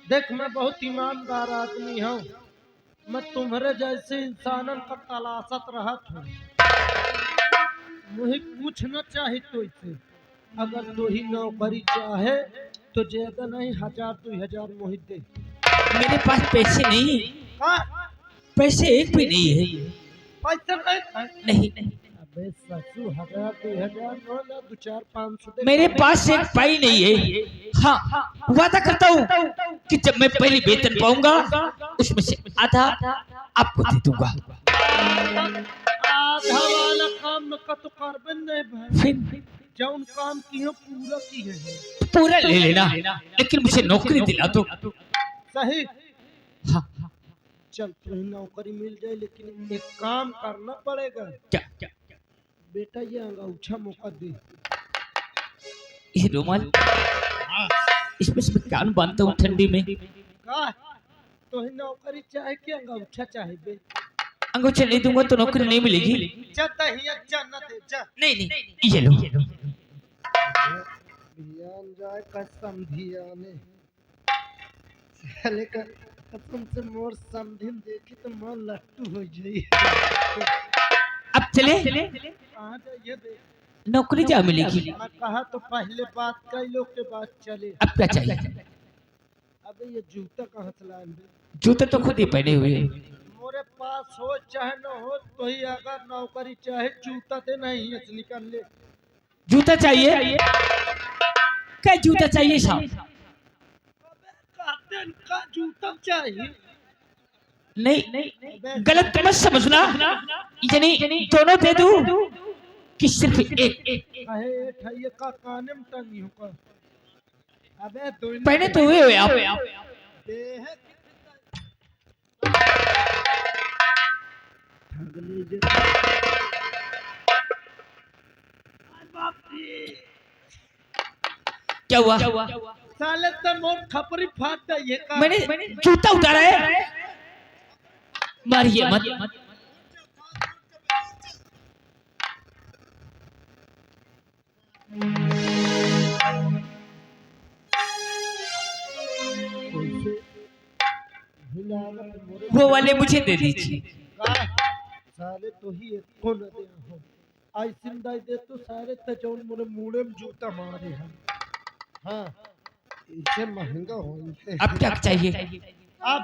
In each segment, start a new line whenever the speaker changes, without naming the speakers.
देख मैं बहुत ईमानदार आदमी हूँ। मैं तुम्हारे जैसे इंसानन का तलाशत रहत हूँ। मुझे कुछ न चाहे तो इसे अगर तो ही नौकरी चाहे तो ज्यादा नहीं 1000-2000 मोहित दे।
मेरे पास पैसे नहीं,
का
पैसे एक भी नहीं है।
पैसा नहीं था?
नहीं,
अबे ससु 1000-2000 नो ना 2-4-500 दे
मेरे
काम।
पास एक पाई नहीं है। हाँ, वादा करता हूँ कि जब मैं पहली वेतन पाऊंगा उसमें से आधा आपको दे दूंगा।
आधा वाला काम का तो कार्बन नहीं भाई।
फिर
जौन काम की हो पूरा की है।
पूरा ले लेना, लेकिन मुझे नौकरी दिला दो।
सही।
हाँ,
चल तुम्हें नौकरी मिल जाए लेकिन एक काम करना पड़ेगा।
क्या?
बेटा ये अंगूठा मौका दे।
ये रुमाल, इसमें से मैं कान बांधता हूँ ठंडी में।
का तुम्हें नौकरी चाहे कि अंगूठा चाहे बे?
अंगूठा नहीं दूंगा तो नौकरी नहीं मिलेगी।
जाता ही अच्छा न दे जा।
नहीं, ये लो।
ध्यान जाए कसम धियाने। साले का कसम से मोर समधिन देखी तो मन लट्टू हो जाई।
अब चले,
कहाँ जाइए बे?
नौकरी जा मिलेगी।
मैं कहा तो पहले बात कई लोग के बाद चले।
अब क्या चाहिए?
अबे ये जूता कहाँ से लाए बे?
जूते तो खुद ही पहने हुए हैं।
मोरे पास हो चाहे न हो तो ही अगर नौकरी चाहे जूता दे नहीं है निकल ले।
जूता चाहिए? क्या जूता चाहिए साहब?
अबे काटन का जूता चाहिए।
नहीं, गलत मत समझना। यानी दोनों दे दूं कि सिर्फ एक?
अहे ठइये का काने में टंगी हो का। अबे दोनों
पहने तो हुए हो आप।
देह ठगले जे। बाप रे
क्या हुआ?
साले तो मोर खपरी फाट जाइए का।
मैंने जूता उतारा है। मारिए मत। वो वाले मुझे दे दीजिए।
साले तो ही एक को न दे हो। आई सिंदाई दे तो सारे तजौन मोरे मुड़े में जूता मारे हैं। हाँ इसे महंगा हो।
अब क्या चाहिए?
अब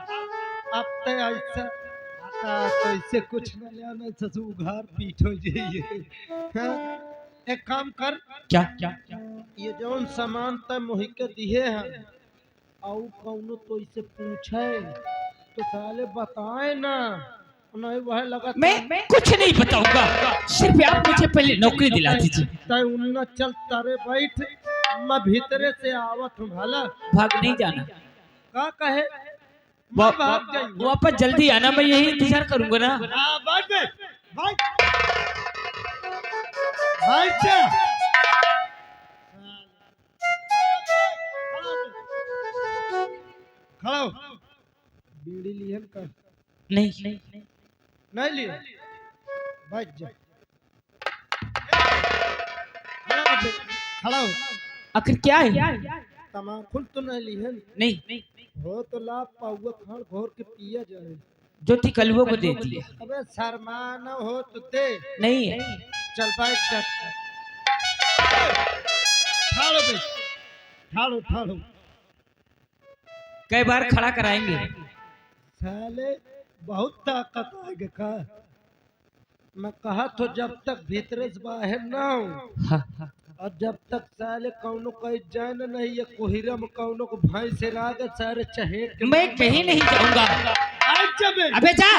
तो ऐसा तो इसे कुछ न लेना ससु उघार पीठ हो जाइए। हाँ? एक काम कर।
क्या?
ये जौन सामान तय मोहि के दिए हैं और कौनो तो इसे पूछे तो साले बताए ना। नहीं वह लगा
मैं कुछ नहीं बताऊंगा, सिर्फ आप मुझे पहले नौकरी दिला दीजिए।
तय उन्ना चल तारे बैठ। मैं भीतरे से आवत हूँ भला।
भाग नहीं जाना।
का कहे मैं भाग जाइए।
वापस जल्दी आना, मैं यही इंतजार करूंगा ना।
हाँ बैठ बे बैठ बैठ जा। खड़ा हो। बीड़ी लिहन कर।
नहीं,
नहीं लिए बैठ जा। खड़ा हो बे, खड़ा हो।
आखिर क्या है?
तमाकुल तो नहीं लिहन
नहीं,
हो तो लाभ पाऊगा खान घोर के पिया जाए।
ज्योति कलुओं को दे दिया।
अबे शर्मा न हो तो दे।
नहीं है।
चल बैठ जा। ठाड़ो बे ठाड़ो ठाड़ो।
कई बार खड़ा कराएंगे।
साले बहुत ताकत आएगा का। मैं कहा तो जब तक भीतर से बाहर ना हो
हाँ।
और जब तक साले कौनो कहीं जाए न नहीं ये कोहिरा में कौनो को भाई से राग सारे चहेट के
मैं कहीं नहीं जाऊंगा।
आज जब
अबे जा।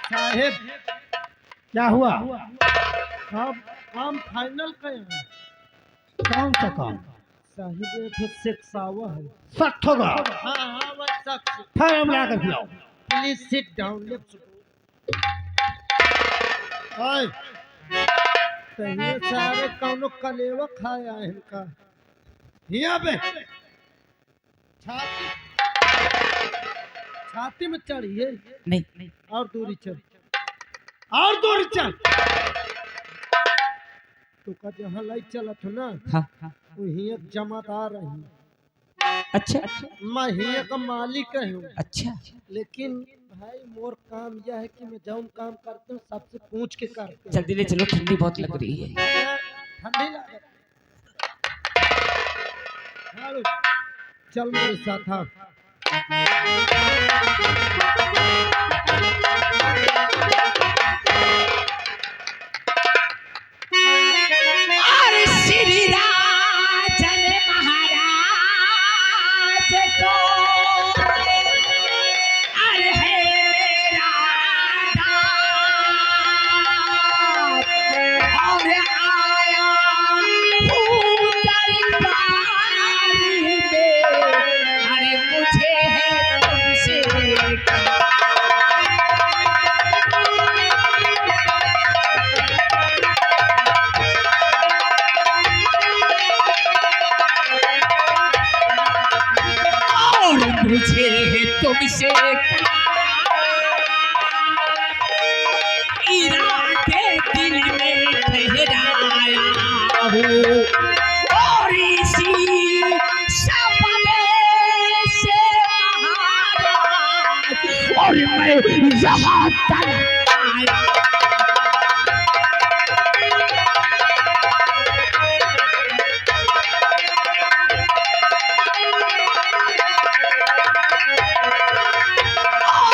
साहेब क्या हुआ? काम फाइनल करें।
कौन सा काम?
साहिब ये फिर सिक्सावा है।
सख्त होगा।
हाँ वो सख्त।
फिर हम लाकर पिलाओ।
प्लीज सिट डाउन लेट्स ओए तहिए सारे कौनो कलेवा खाया है इनका। हिया बे छाती छाती में चढ़िए
नहीं,
और दूरी चढ़। और दूर चल। तो का जहाँ लाइट चला था ना
हाँ
वही एक जमादार रही,
अच्छा
मैं ही का मालिक हूँ।
अच्छा
लेकिन भाई मोर काम यह है कि मैं जाऊँ काम करता हूँ सबसे पूछ के करता
जल्दी ले चलो, ठंडी बहुत लग रही है।
हूँ। ठंडी लगे चल मेरे साथ। हाँ
अरे श्री राजन महाराज को अरे है मेरा दास और आया हूँ दरबारी में अरे मुझे है तुमसे और मुझे तुमसे इरादे दिल में ठहराया हूँ और इसी सबब से महाराज और मैं यहाँ तक आया।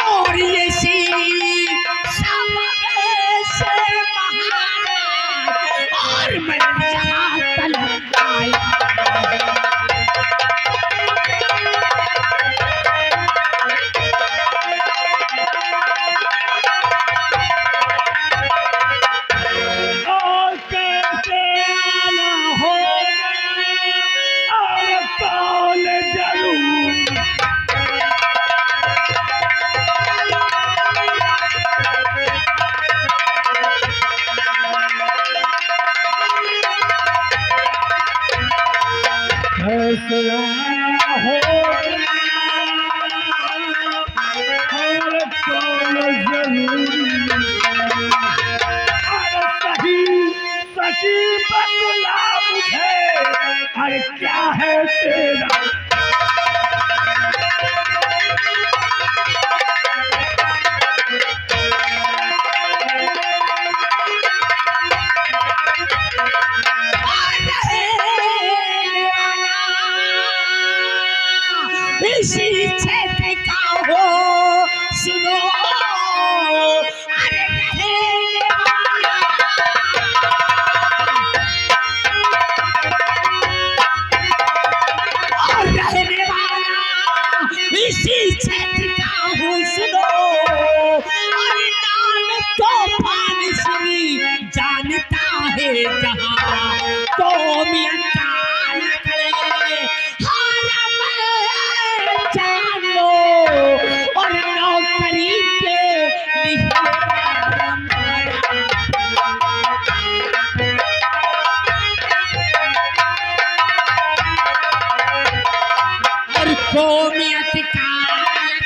और इसी सबब से महाराज और मैं यहाँ तक आया।
और कैसे आना होगा और कौन जरूर कैसे आना होगा और कौन जरूर सही सची बतला मुझे अरे क्या है तेरा
इसी क्षेत्र का हो सुनो अरे रहने वाला और रहने वाला इसी क्षेत्र का हूँ सुनो अरे नाम तो फानसी जानता है जहाँ तो मियता जानो और नौकरी के लिए और कौमियत का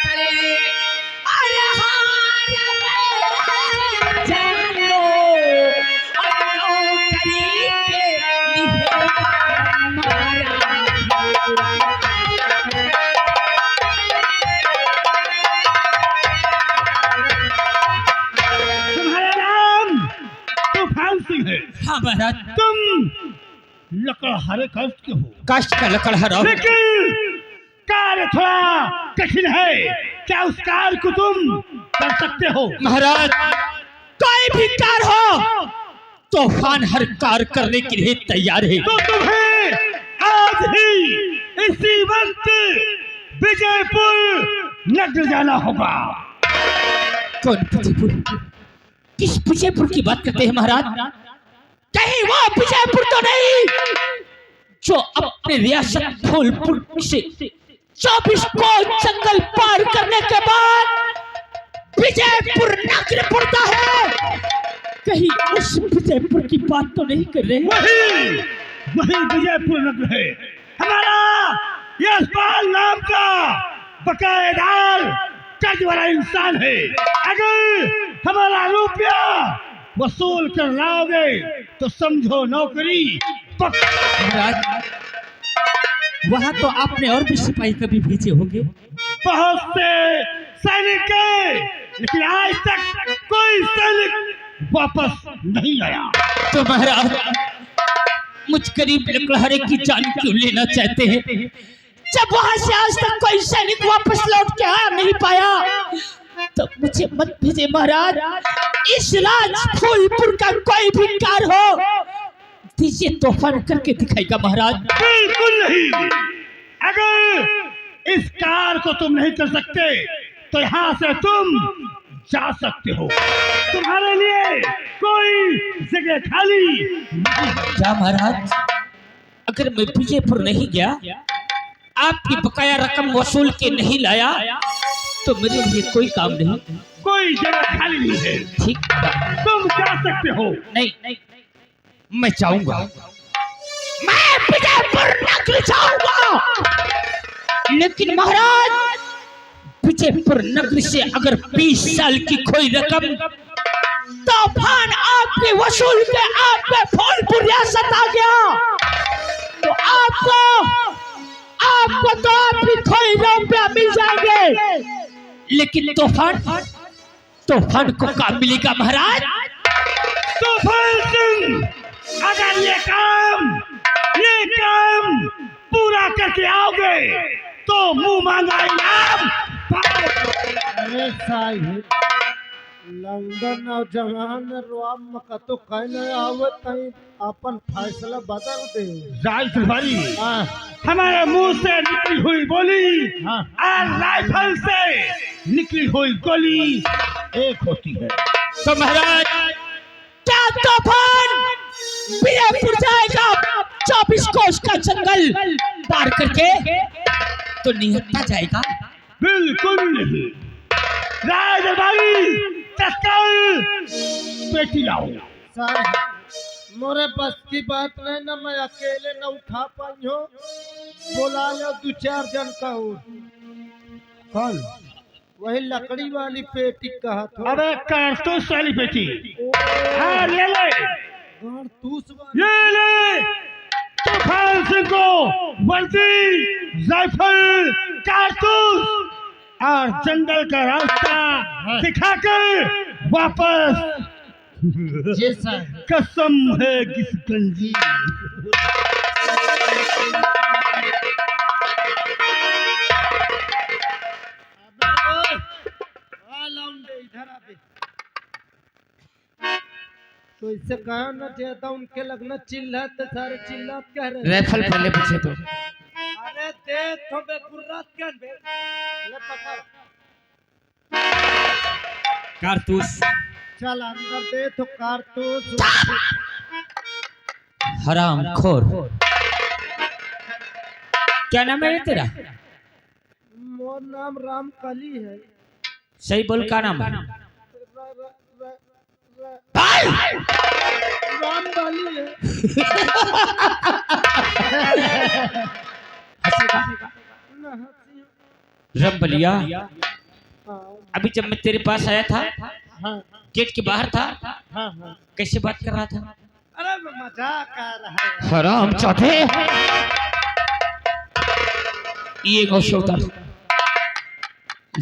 करे अरे हार में जानो और नौकरी के लिए हमारा
तुम्हारा नाम तूफान सिंह है।
हाँ महाराज,
तुम लकड़हारे कास्ट के हो
काष्ट का लकड़हारा हूँ।
लेकिन कार्य थोड़ा कठिन है। क्या उस कार्य को तुम कर सकते हो?
महाराज कोई भी कार हो तूफान हर कार करने के लिए तैयार है।
तो तुम्हें आज ही इसी वक्त विजयपुर नगर जाना होगा।
कौन विजयपुर? किस विजयपुर की बात करते हैं महाराज? कहीं वो विजयपुर तो नहीं जो अपने रियासत फूलपुर से 24 कोस जंगल पार करने के बाद विजयपुर नगर पड़ता है? कहीं उस विजयपुर की बात तो नहीं कर रहे?
वही विजयपुर नगर है। हमारा यशपाल नाम का बकायेदार कर्ज वाला इंसान है। अगर हमारा रुपया वसूल कर लाओगे तो समझो नौकरी पक्का।
महाराज वहां तो आपने और भी सिपाही कभी भेजे होंगे।
बहुत से सैनिक गए, लेकिन आज तक कोई सैनिक वापस नहीं आया।
तो महाराज मुझ गरीब लकड़हारे की जान क्यों लेना चाहते हैं, जब वहां से आज तक कोई सैनिक वापस लौट के आ नहीं पाया? तो मुझे मत भेजे महाराज। इस राज फूलपुर का कोई भी कार्य हो दीजिए, तूफान करके दिखाएगा महाराज।
बिल्कुल नहीं। अगर इस कार्य को तुम नहीं कर सकते तो यहाँ से तुम जा सकते हो। तुम्हारे लिए कोई जगह खाली।
क्या महाराज, अगर मैं विजयपुर नहीं गया, आपकी बकाया रकम वसूल के नहीं लाया, तो मेरे लिए कोई काम नहीं,
कोई जगह खाली नहीं है।
ठीक,
तुम जा सकते हो।
नहीं मैं चाहूंगा, मैं विजयपुर नगरी जाऊंगा, लेकिन महाराज विजयपुर नगरी से अगर 20 साल की कोई रकम तूफान आपके वसूल के आपके फूलपुर रियासत आ गया, तो आपको तो आपकी खोई रुपया मिल जाएंगे, लेकिन तूफान को काम मिलेगा महाराज।
तूफान सिंह, अगर ये काम पूरा करके आओगे तो मुंह मांगा इनाम।
अरे साहिब लंदन और जवान रोम का तो कहने आवत तई अपन फैसला बदल दे।
जायज भाई,
हाँ
हमारे मुंह से निकली हुई बोली
हाँ
और राइफल से निकली हुई गोली एक होती है।
तो महाराज क्या तूफान विजयपुर जाएगा 24 कोस का जंगल पार करके तो निहत्ता जाएगा?
बिल्कुल नहीं। राजभाई तत्काल पेटी लाओ।
सर मोरे बस की बात नहीं ना, मैं अकेले न उठा पाई हो, बोला लो 2-4 जन का हो। कल वही लकड़ी वाली पेटी कहा था।
अबे कारतूस वाली पेटी। हाँ ले ले
कारतूस वाली
ले ले। तूफान सिंह को वर्दी, राइफल, कारतूस और जंगल का रास्ता दिखाकर वापस।
जी सर।
कसम है किस गंजी।
इधर आ बे। तो इससे कहा ना चाहता उनके लगना चिल्लाते सारे चिल्लात कह रहे।
राइफल पहले पूछे तो
अरे दे तो बे गुर्रात कर बे। ले पकड़
कारतूस।
चल अंदर दे तो कारतूस।
हरामखोर, क्या नाम है तेरा?
मोर नाम रामकली है।
सही बोल, का नाम है?
रामकली है। ना हंसी।
रंबलिया,
हाँ
अभी जब मैं तेरे पास आया था,
हाँ
गेट के बाहर था,
हाँ हाँ।
कैसे बात कर रहा था?
अरे मजाक कर रहा है।
हराम चौथे, ये गौशोदर,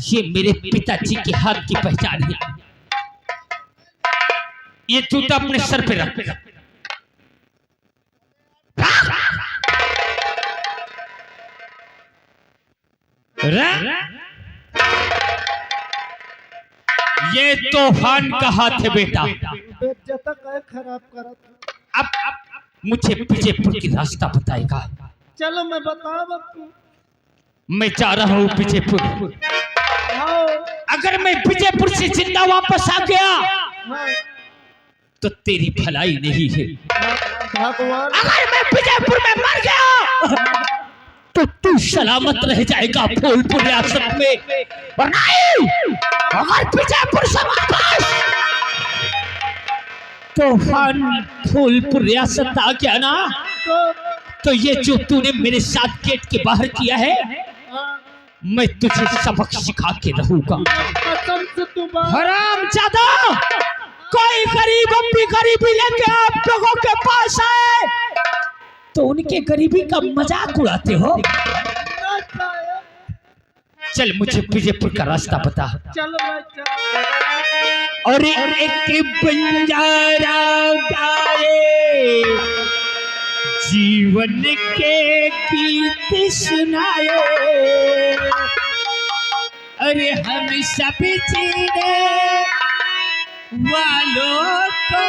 ये मेरे पिताजी के हाथ की पहचान है। ये जूता अपने सर पे रख। ये तूफान का हाथ है बेटा।
बेइज्जत है खराब करत।
अब मुझे विजयपुर की रास्ता बताएगा।
चलो मैं बता आपको।
मैं जा रहा हूँ विजयपुर।
हाँ
अगर मैं विजयपुर से जिंदा वापस आ गया
हाँ
तो तेरी भलाई नहीं है।
भगवान।
अगर मैं विजयपुर में मर गया तो तू सलामत रह जाएगा फूलपुर रियासत में। और नहीं, अगर विजयपुर से वापस तूफान फूलपुर रियासत आ गया ना, तो ये जो तूने मेरे साथ गेट के बाहर किया है, मैं तुझे सबक सिखा के रहूंगा।
कसम से तू बात।
हरामजादा, कोई गरीब अपनी गरीबी लेके आप लोगों के पास आए तो उनके गरीबी का मजाक उड़ाते हो।
ना साहब,
चल मुझे विजयपुर का रास्ता बता।
चलो मैं चल।
और एक बंजारा गाए जीवन के गीत सुनाए, अरे हम सब जीने वालों को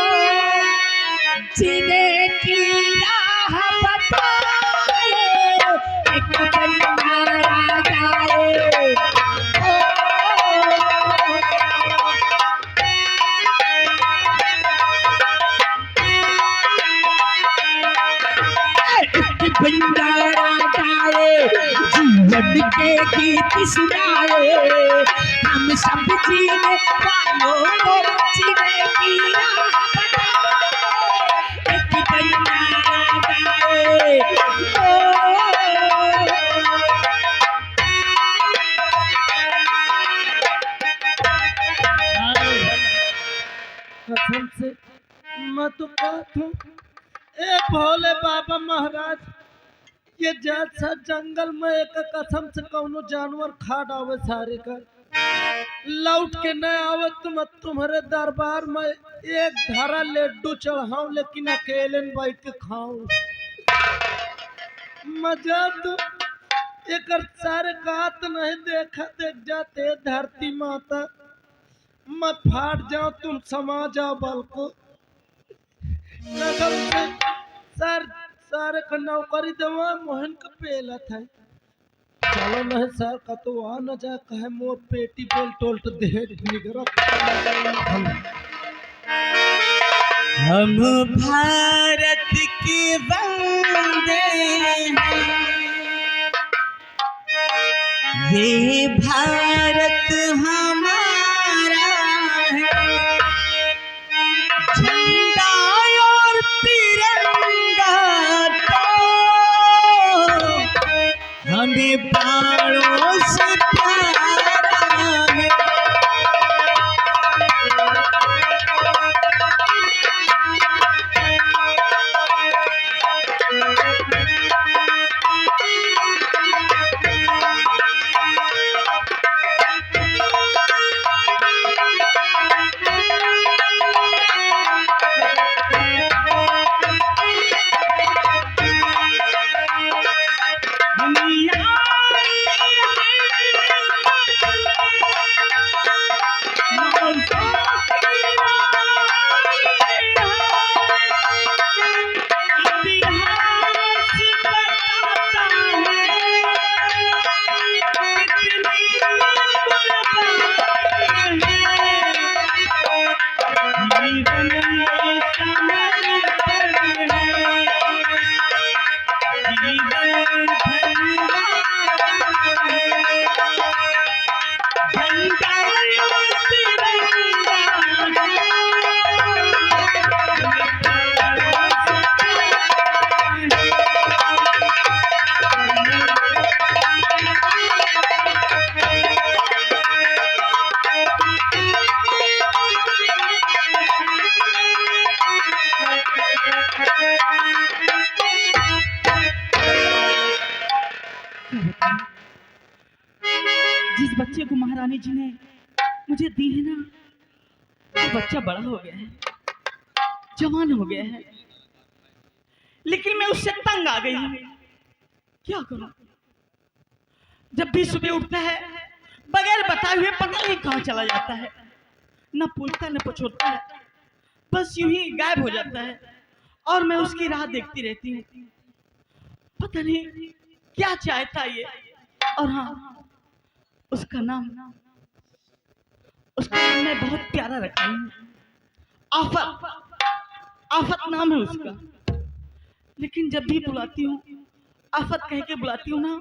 जीने की राह बताए। एक बंजारा गाए बंजारा गाए जीवन के गीत सुनाए, हम सब जीने वालों को जीने की राह बताए। एक बंजारा गाए
कसम से मैं तो कहता हूँ, ए भोले बाबा महाराज, ये जैसा जंगल में एक कसम से कौनो जानवर खा डावे सारे का लौट के न आवे, तुम्हारे दरबार में एक धारा लड्डू चढ़ाऊं लेकिन अकेले में बैठ के खाऊं। मजा तो एक सारे गात नहीं देखा, देख जाते धरती माता मैं फाट जाऊं, तुम समा जाओ बल को। सर सारे का नौकरी देवा मोहन का पेला था। चलो नहीं सर का तो आ न जा कहे मोर पेटी पेल टोल्ट दे निगरा।
हम भारत के बंदे हैं, ये भारत हमारा है। झंडा और तिरंगा तो हमें प्राणों से प्यारा है।
जिस बच्चे को महारानी जी ने मुझे दी है ना, वो बच्चा बड़ा हो गया है, जवान हो गया है, लेकिन मैं उससे तंग आ गई हूँ। क्या करूं? जब भी सुबह उठता है बगैर बताए हुए पता नहीं कहाँ चला जाता है, न पूछता न पछोता है, बस यूं ही गायब हो जाता है और मैं उसकी राह देखती रहती हूँ। पता नहीं क्या चाहता ये। और हाँ, उसका नाम मैं बहुत प्यारा रखा हूँ, आफत। आफत नाम है उसका। लेकिन जब भी बुलाती हूँ, आफत कह के बुलाती हूँ ना,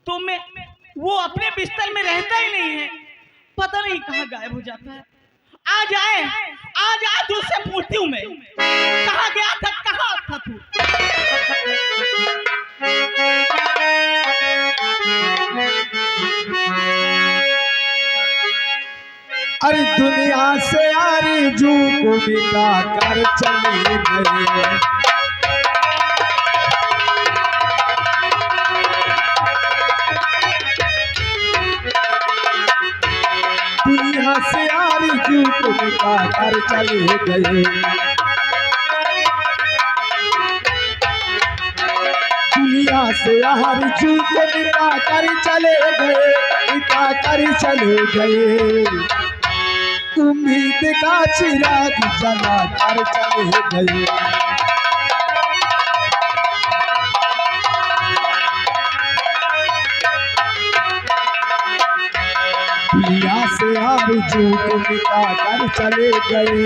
तो मैं वो अपने बिस्तर में रहता ही नहीं है, पता नहीं कहाँ गायब हो जाता है। आज आए तुझसे पूछती हूँ मैं, कहाँ गया था, कहाँ था तू?
अरे दुनिया से आरज़ू को मिटा कर चले गए। दुनिया से आरज़ू को मिटा कर चले गए। दुनिया से आरज़ू को मिटा कर चले गए, मिटा कर चले गए। उम्मीद का चिराग जला कर चले गए। दुनिया से आरज़ू को मिटा कर चले गए।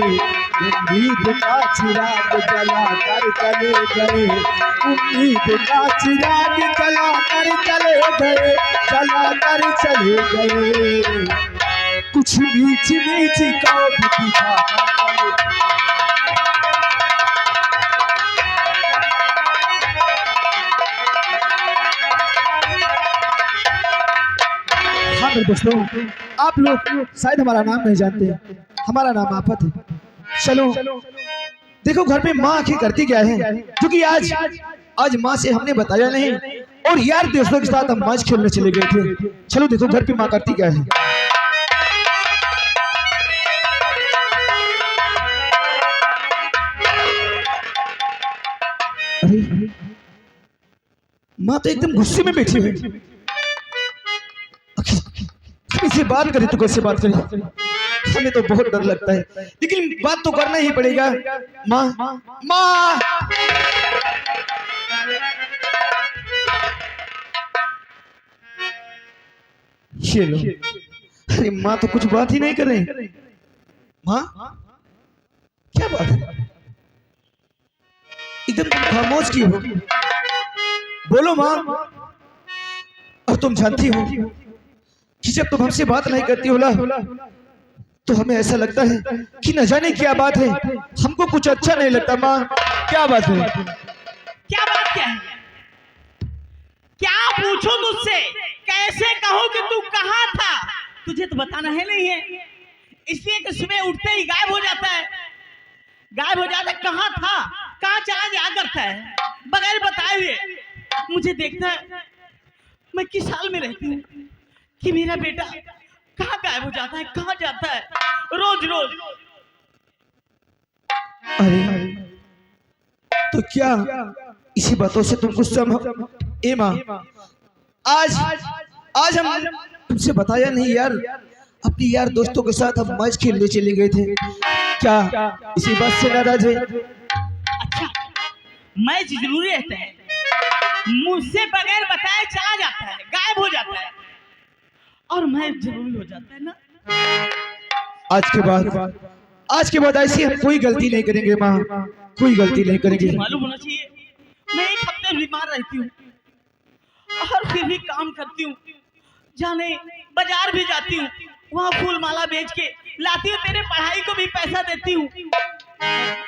उम्मीद का चिराग जला कर चले गए। उम्मीद का चिराग जला कर चले गए, जला कर चले गए। कुछ मीठी मीठी कौब दिखा कर चले। हाँ मेरे दोस्तों, आप लोग शायद हमारा नाम नहीं जानते। हमारा नाम आफत है। चलो देखो घर पे माँ आखिर करती क्या है, क्योंकि आज माँ से हमने बताया नहीं और यार दोस्तों के साथ हम मैच खेलने चले गए थे। चलो देखो घर पे माँ करती क्या है। अरे माँ तो एकदम गुस्से में बैठी है। किसी बात करे तो कैसे बात करे, हमें तो बहुत डर लगता है, लेकिन बात तो करना ही पड़ेगा। माँ माँ ये लो। अरे माँ तो कुछ बात ही नहीं कर रही। माँ क्या बात है, एकदम तुम खामोश क्यों हो? बोलो माँ। और तुम जानती हो कि जब तुम हमसे बात नहीं करती हो ना, तो हमें ऐसा लगता है कि न जाने क्या बात है, हमको कुछ अच्छा नहीं लगता। माँ क्या बात है?
क्या बात क्या है? क्या पूछो तुझसे? कैसे कहो कि तू कहाँ था? तुझे तो बताना है नहीं है, इसलिए कि सुबह उठते ही गायब हो जाता है। गायब हो जाता है, कहाँ था, कहाँ चला गया करता है बगैर बताए हुए। मुझे देखता है मैं किस हाल में रहती हूँ कि मेरा बेटा कहाँ गायब हो जाता है, कहाँ जाता है रोज रोज।
अरे तो क्या इसी बातों से तुम गुस्सा हो? ए माँ, आज हम तुमसे बताया नहीं यार, अपनी यार दोस्तों के साथ हम मैच खेलने चले गए थे। क्या इसी बात से नाराज है?
अच्छा, मैच जरूरी रहता है, मुझसे बगैर बताए चला जाता है, गायब हो जाता है, और मैच जरूरी हो जाता है ना।
आज के बाद ऐसी हम कोई गलती नहीं करेंगे माँ, कोई गलती नहीं करेंगे।
मालूम होना चाहिए मैं एक हफ्ते बीमार रहती हूँ और फिर भी काम करती हूँ, जाने बाजार भी जाती हूँ, वहाँ फूल माला बेच के लाती हूँ, तेरे पढ़ाई को भी पैसा देती हूँ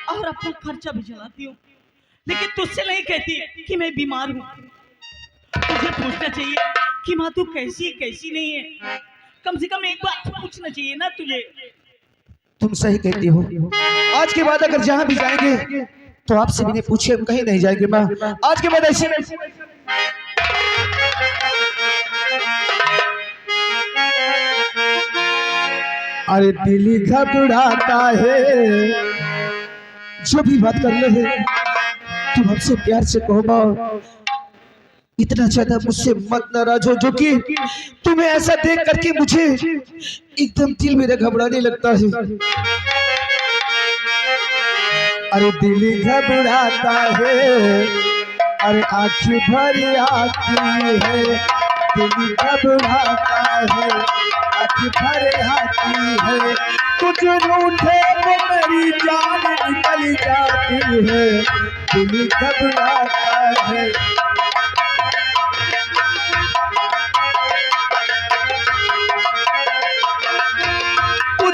और अपना खर्चा भी चलाती हूँ, लेकिन तुझसे नहीं कहती कि मैं बीमार हूँ। तुझे पूछना चाहिए कि माँ तू कैसी कैसी नहीं है, कम से कम एक बार पूछना चाहिए ना तुझे।
तुम सही कहती हो, आज के बाद अगर जहाँ भी जाएंगे तो आपसे बिना पूछे हम कहीं नहीं जाएंगे माँ। आज के बाद ऐसी अरे दिल घबराता है, जो भी बात कर ले है तुम हमसे प्यार से कहो माँ, इतना ज्यादा मुझसे मत नाराज हो, जो कि तुम्हें ऐसा देख करके मुझे एकदम दिल मेरा घबराने लगता है। अरे दिल घबराता है, अरे आँखें भर आती है, दिल घबराता है, आँखें भर आती है, कुछ रूठे तो मेरी जान निकल जाती है, दिल घबराता है।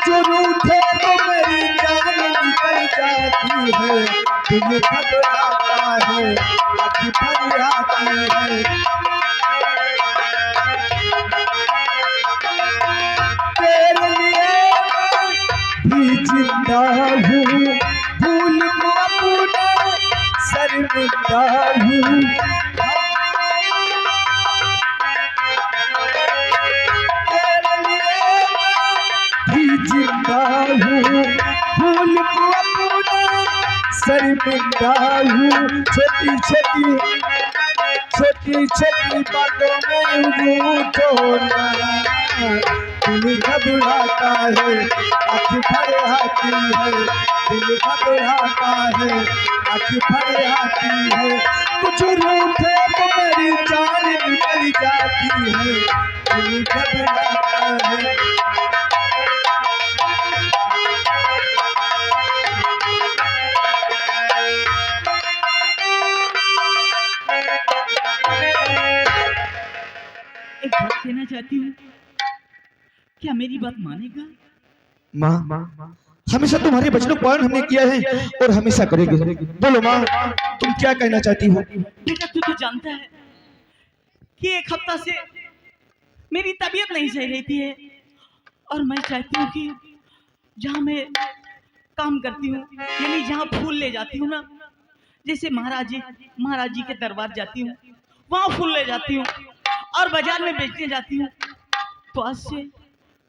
जो रूठे तो मेरी जान निकल जाती है, दिल घबराता है, आँखें भर आती है। तेरे लिए
जिंदा हूँ, भूल को अपना शर्मिंदा हूँ। तेरे लिए मैं भी जिंदा हूँ, भूल को अपना शर्मिंदा हूँ। छोटी छोटी बातों में मुँह तोड़ना, दिल घबराता है, आँख भर आती है, दिल घबराता है, आँख भर आती है। कुछ रूठे तो मेरी जान निकल जाती है, दिल घबराता है।
एक बात कहना चाहती हूँ, क्या मेरी बात मानेगा?
माँ, हमेशा तुम्हारे वचनों का पालन हमने किया है और हमेशा करेंगे। बोलो माँ, तुम क्या कहना चाहती हो?
बेटा तू तो जानता है कि एक हफ्ता से मेरी तबीयत नहीं सही रहती है और मैं चाहती हूँ कि जहाँ मैं काम करती हूँ, यानी जहाँ फूल ले जाती हूँ ना, जैसे महाराज जी के दरबार जाती हूँ, वहाँ फूल ले जाती हूँ और बाजार में बेचने जाती हूँ, तो आज से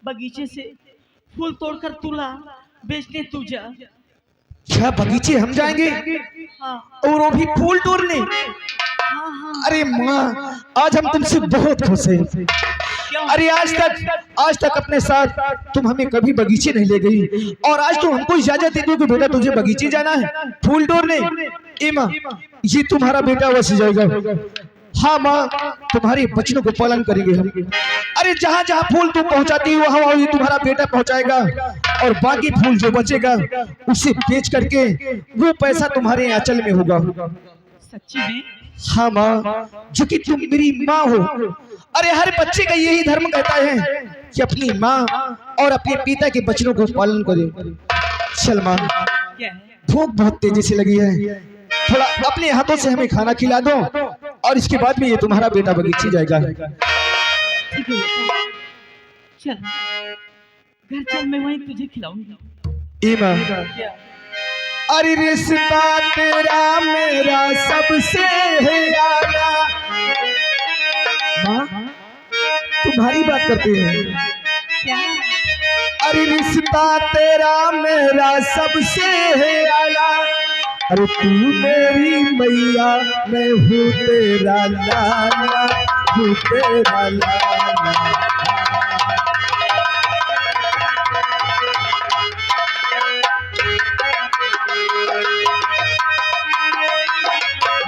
बगीचे से फूल तोड़कर तुला बेचने तू जा।
क्या बगीचे हम जाएंगे?
हाँ
और वो भी फूल तोड़ने?
हाँ हाँ।
अरे माँ, आज हम तुमसे बहुत खुश हैं।
क्यों?
अरे आज तक अपने साथ तुम हमें कभी बगीचे नहीं ले गई, और आज तुम हमको इजाजत दे दो कि बेटा तुझे बगीचे जाना है फूल तोड़ने। ए माँ, ये तुम्हारा बेटा वैसे जाएगा। हाँ माँ, तुम्हारे वचनों को पालन करेंगे हम। अरे जहाँ जहाँ फूल तुम पहुँचाती हो वहाँ ये तुम्हारा बेटा पहुँचाएगा, और बाकी फूल जो बचेगा उसे बेच करके वो पैसा तुम्हारे आंचल में होगा।
सच्ची में?
हाँ माँ, जो कि तुम मेरी माँ हो। अरे हर बच्चे का यही धर्म कहता है कि अपनी माँ और अपने पिता के वचनों को पालन करे। चल माँ,
क्या है?
भूख बहुत तेजी से लगी है, थोड़ा अपने हाथों से हमें खाना खिला दो, और इसके बाद में ये तुम्हारा बेटा बगीचे जाएगा।
ठीक है बेटा, चल घर चल, मैं वहीं तुझे खिलाऊंगी।
ए माँ,
क्या?
अरे रिश्ता तेरा मेरा सबसे है यारा। माँ, तुम्हारी बात करते हैं।
क्या?
अरे रिश्ता तेरा मेरा सबसे है आला। अरे तू मेरी मैया, मैं हूँ तेरा लाला, हूँ तेरा लाला।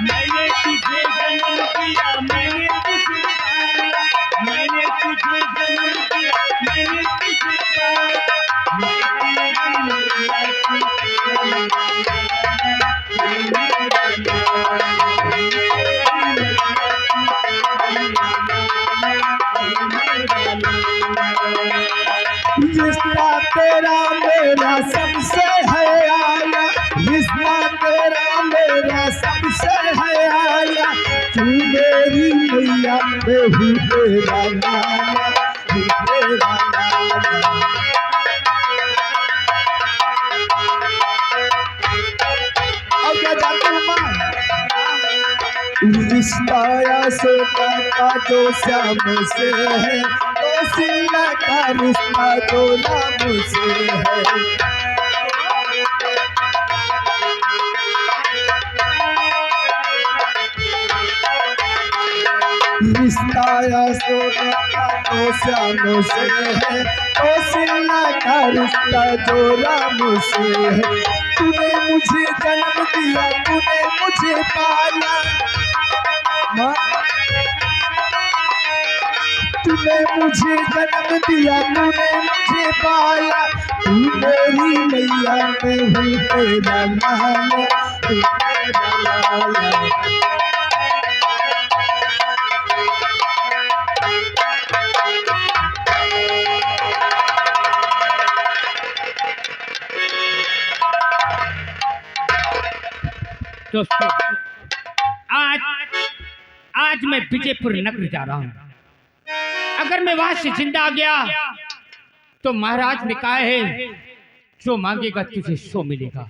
मैंने तुझे जन्म दिया, मैंने तुझे पाया, मैंने तुझे जन्म दिया, मैंने तुझे पाया, मैं तेरी मैया, तू
रिश्ता तेरा मेरा सबसे है आया, रिश्ता तेरा मेरा सबसे है आया। तू मेरी मैया, मैं हूँ तेरा लाला, हूँ तेरा लाला। अब क्या जानते हो माँ? रिश्ता से का जो श्याम से है, तो सिला का रिश्ता जो नाम से है। रिश्ता सोना का तो श्याम से है, तो सिला का रिश्ता जो राम से है। तूने मुझे जन्म दिया, तूने मुझे पाला माँ, तूने मुझे जन्म दिया, तूने मुझे पाला। तू मेरी मैया, मैं हूँ तेरा लाला, हूँ तेरा लाला।
दोस्तों, आज मैं विजयपुर नगर जा रहा हूँ। अगर मैं वहां से जिंदा आ गया तो महाराज ने कहा है जो मांगेगा तुझे सो मिलेगा।